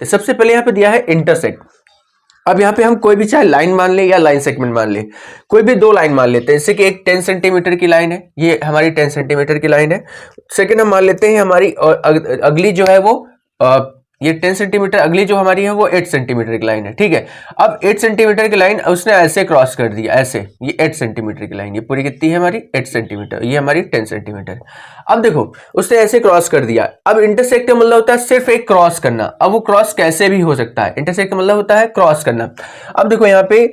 सबसे पहले यहाँ पे दिया है इंटरसेक्ट। अब यहाँ पे हम कोई भी चाहे लाइन मान ले या लाइन सेगमेंट मान ले, कोई भी दो लाइन मान लेते हैं, जैसे कि एक 10 सेंटीमीटर की लाइन है, ये हमारी 10 सेंटीमीटर की लाइन है। सेकंड हम मान लेते हैं हमारी अगली जो है वो ये 10 सेंटीमीटर, अगली जो हमारी है वो 8 सेंटीमीटर की लाइन है, ठीक है। अब 8 सेंटीमीटर की लाइन उसने ऐसे क्रॉस कर दिया, ऐसे, ये 8 सेंटीमीटर की लाइन, ये पूरी कितनी है हमारी 8 सेंटीमीटर, ये हमारी 10 सेंटीमीटर। अब देखो उसने ऐसे क्रॉस कर दिया। अब इंटरसेक्ट का मतलब होता है सिर्फ एक क्रॉस करना। अब वो क्रॉस कैसे भी हो सकता है, इंटरसेक्ट का मतलब होता है क्रॉस करना। अब देखो यहाँ पे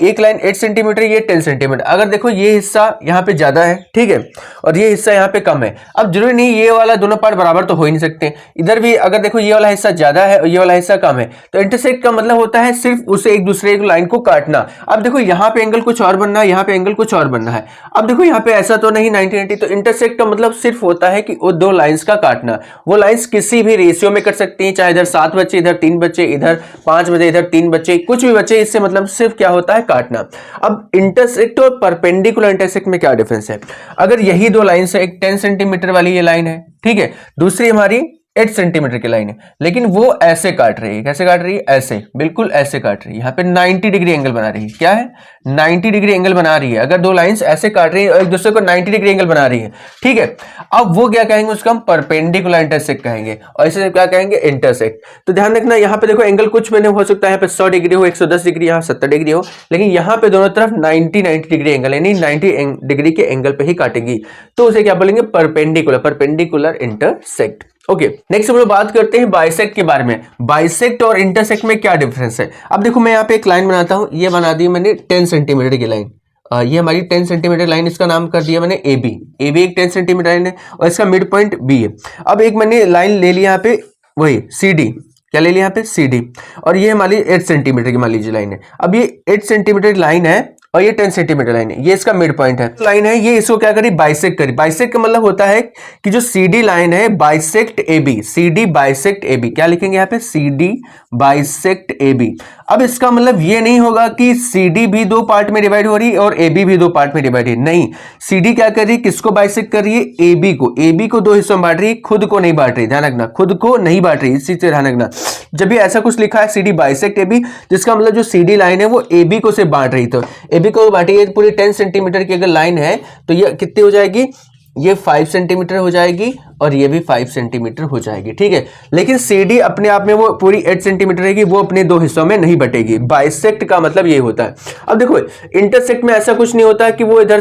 एक लाइन 8 सेंटीमीटर, ये 10 सेंटीमीटर, अगर देखो ये हिस्सा यहाँ पे ज्यादा है, ठीक है, और ये हिस्सा यहाँ पे कम है। अब जरूरी नहीं ये वाला दोनों पार्ट बराबर तो हो ही नहीं सकते, इधर भी अगर देखो ये वाला हिस्सा ज्यादा है और ये वाला हिस्सा कम है, तो इंटरसेक्ट का मतलब होता है सिर्फ उसे एक दूसरे की लाइन को काटना। अब देखो यहाँ पे एंगल कुछ और बनना है, यहाँ पे एंगल कुछ और बनना है। अब देखो यहाँ पे ऐसा तो नहीं 90-90, तो इंटरसेक्ट का मतलब सिर्फ होता है कि वो दो लाइंस का काटना। वो लाइंस किसी भी रेशियो में कट सकती हैं, चाहे इधर 7 बच्चे, इधर 3 बच्चे, इधर 5 बच्चे, इधर 3 बच्चे, कुछ भी बच्चे, इससे मतलब सिर्फ क्या होता है काटना। अब इंटरसेक्ट और परपेंडिकुलर इंटरसेक्ट में क्या डिफरेंस है? अगर यही दो लाइंस है, एक 10 सेंटीमीटर वाली ये लाइन है, ठीक है, दूसरी हमारी 8 सेंटीमीटर की लाइन है, लेकिन वो ऐसे काट रही है। कैसे काट रही है? ऐसे, बिल्कुल ऐसे काट रही है। यहाँ पे 90 डिग्री एंगल बना रही है। क्या है? 90 डिग्री एंगल बना रही है। अगर दो लाइंस ऐसे काट रही है और एक दूसरे को 90 डिग्री एंगल बना रही है, ठीक है, अब वो क्या कहेंगे? उसको हम परपेंडिकुलर इंटरसेक्ट कहेंगे, और इसे क्या कहेंगे? इंटरसेक्ट। तो ध्यान रखना, यहाँ पे देखो एंगल कुछ मैंने हो सकता है यहाँ पे 100 डिग्री हो, 110 डिग्री, यहाँ 70 डिग्री हो, लेकिन यहाँ पे दोनों तरफ 90 डिग्री एंगल, यानी 90 डिग्री के एंगल पे ही काटेगी, तो उसे क्या बोलेंगे? Perpendicular intersect. ओके, नेक्स्ट हम लोग बात करते हैं बाइसेक्ट के बारे में। बाइसेक्ट और इंटरसेक्ट में क्या डिफरेंस है? अब देखो मैं यहाँ पे एक लाइन बनाता हूँ, ये बना दी मैंने 10 सेंटीमीटर की लाइन, ये हमारी 10 सेंटीमीटर लाइन, इसका नाम कर दिया मैंने AB। AB एक 10 सेंटीमीटर लाइन है और इसका मिड पॉइंट B है। अब एक मैंने लाइन ले लिया यहाँ पे, वही CD, क्या ले लिया यहाँ पे? CD, और ये हमारी 8 सेंटीमीटर की मान लीजिए लाइन है। अब ये 8 सेंटीमीटर लाइन है और ये 10 सेंटीमीटर लाइन है, ये इसका मिड पॉइंट है, लाइन है, ये इसको क्या करी? बाइसेक्ट करी। बाइसेक्ट का मतलब होता है कि जो CD लाइन है bisect AB, CD bisect AB। क्या लिखेंगे यहाँ पे? CD bisect AB। अब इसका मतलब ये नहीं होगा कि CD भी दो पार्ट में डिवाइड हो रही है और AB भी दो पार्ट में डिवाइड है, नहीं। CD क्या कर रही है? किसको बाइसेक्ट कर रही है? AB को। AB को दो हिस्सों में बांट रही है, खुद को नहीं बांट रही। ध्यान रखना, खुद को नहीं बांट रही, इसी से ध्यान रखना। जब भी ऐसा कुछ लिखा है CD बाइसेक्ट AB, जिसका मतलब जो CD लाइन है वो AB को से बांट रही, तो AB को बांटी है। पूरी 10 सेंटीमीटर की अगर लाइन है तो ये कितनी हो जाएगी? ये 5 सेंटीमीटर हो जाएगी और ये भी 5 सेंटीमीटर हो जाएगी, ठीक है। लेकिन CD अपने आप में वो पूरी 8 सेंटीमीटर रहेगी, वो अपने दो हिस्सों में नहीं बटेगी। बाइसेक्ट का मतलब ये होता है। अब देखो इंटरसेक्ट में ऐसा कुछ नहीं होता कि वो इधर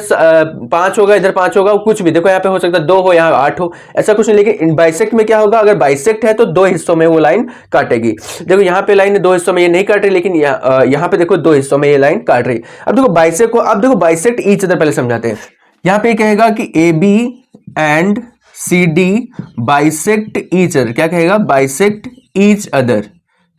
5 होगा, इधर 5 होगा, कुछ भी। देखो यहाँ पे हो सकता है 2 हो, यहाँ 8 हो, ऐसा कुछ नहीं। लेकिन बाइसेक्ट में क्या होगा? अगर बाइसेक्ट है तो दो हिस्सों में वो लाइन काटेगी। देखो यहाँ पे लाइन दो हिस्सों में ये नहीं काट रही, लेकिन यहाँ पे देखो दो हिस्सों में ये लाइन काट रही। अब देखो बाइसेक्ट को, अब देखो बाइसेक्ट ईच अदर पहले समझाते हैं। यहाँ पे कहेगा कि AB and CD bisect each other. क्या कहेगा? बाइसेक्ट ईच अदर,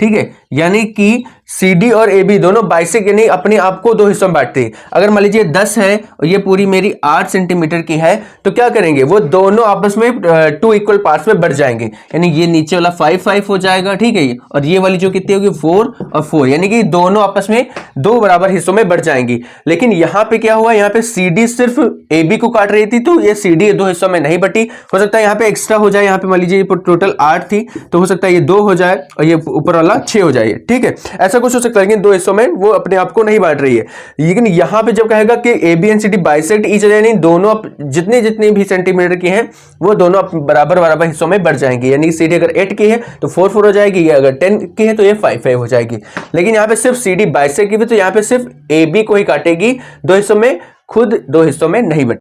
ठीक है। यानी कि CD और AB दोनों बाइसेक्ट, यानी अपने आप को दो हिस्सों में बांटते हैं। अगर मान लीजिए 10 है और ये पूरी मेरी 8 सेंटीमीटर की है, तो क्या करेंगे? वो दोनों आपस में 2 इक्वल पार्ट्स में बढ़ जाएंगे, यानी ये नीचे वाला 5 हो जाएगा, ठीक है, और ये वाली जो कितनी होगी? 4 और 4, यानी कि दोनों आपस में दो बराबर हिस्सों में बढ़ जाएंगी। लेकिन यहाँ पे क्या हुआ? यहाँ पे CD सिर्फ AB को काट रही थी, तो ये CD दो हिस्सों में नहीं बटी। हो सकता है यहाँ पे एक्स्ट्रा हो जाए, यहाँ पे मान लीजिए टोटल 8 थी, तो हो सकता है ये 2 हो जाए और ये ऊपर वाला 6 हो जाए, ठीक है। ऐसा कुछ हो सकता है, लेकिन दो हिस्सों में वो अपने आप को नहीं बांट रही है। लेकिन यहाँ पे जब कहेगा कि AB and CD bisect each other, यानी दोनों जितनी भी सेंटीमीटर की हैं वो दोनों बराबर हिस्सों में बढ़ जाएंगी। यानी CD अगर 8 की है तो 4 हो जाएगी, या अगर 10 की है तो ये 5 हो जाएगी। लेकिन यहाँ पे सिर्फ CD बाइसेक्ट की भी, तो यहाँ पे सिर्फ AB को ही काटेगी दो हिस्सों में, खुद दो हिस्सों में नहीं बटेगी।